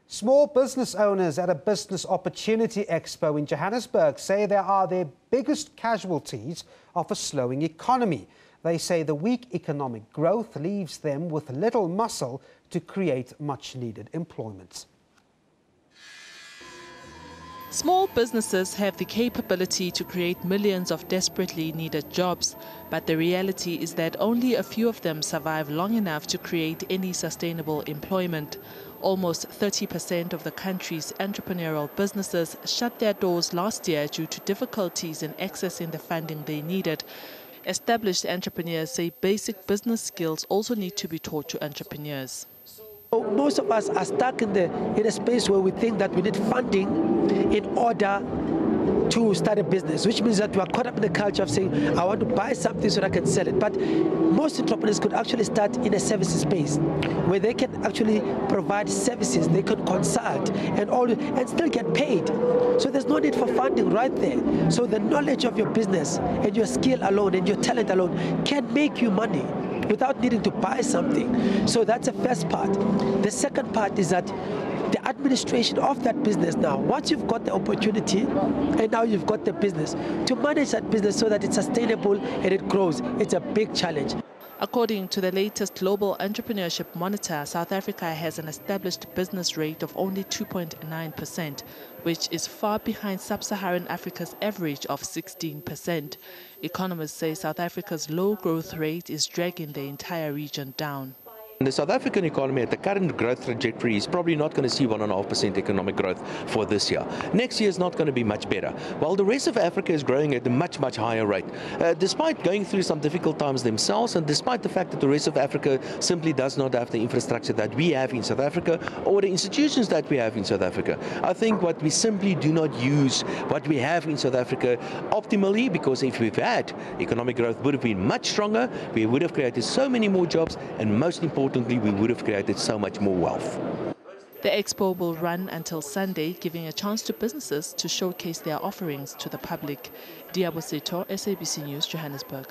Small business owners at a business opportunity expo in Johannesburg say they are their biggest casualties of a slowing economy. They say the weak economic growth leaves them with little muscle to create much-needed employment. Small businesses have the capability to create millions of desperately needed jobs, but the reality is that only a few of them survive long enough to create any sustainable employment. Almost 30% of the country's entrepreneurial businesses shut their doors last year due to difficulties in accessing the funding they needed. Established entrepreneurs say basic business skills also need to be taught to entrepreneurs. Most of us are stuck in a space where we think that we need funding in order to start a business, which means that we are caught up in the culture of saying, I want to buy something so that I can sell it. But most entrepreneurs could actually start in a services space where they can actually provide services, they can consult and still get paid. So there's no need for funding right there. So the knowledge of your business and your skill alone and your talent alone can make you money without needing to buy something. So that's the first part. The second part is that the administration of that business now, once you've got the opportunity and now you've got the business, to manage that business so that it's sustainable and it grows, it's a big challenge. According to the latest Global Entrepreneurship Monitor, South Africa has an established business rate of only 2.9%, which is far behind sub-Saharan Africa's average of 16%. Economists say South Africa's low growth rate is dragging the entire region down. The South African economy at the current growth trajectory is probably not going to see 1.5% economic growth for this year. Next year is not going to be much better, while the rest of Africa is growing at a much higher rate. Despite going through some difficult times themselves, and despite the fact that the rest of Africa simply does not have the infrastructure that we have in South Africa or the institutions that we have in South Africa, I think what we simply do not use what we have in South Africa optimally, because if we've had economic growth would have been much stronger, we would have created so many more jobs, and most importantly, we would have created so much more wealth. The expo will run until Sunday, giving a chance to businesses to showcase their offerings to the public. Diabo Seto, SABC News, Johannesburg.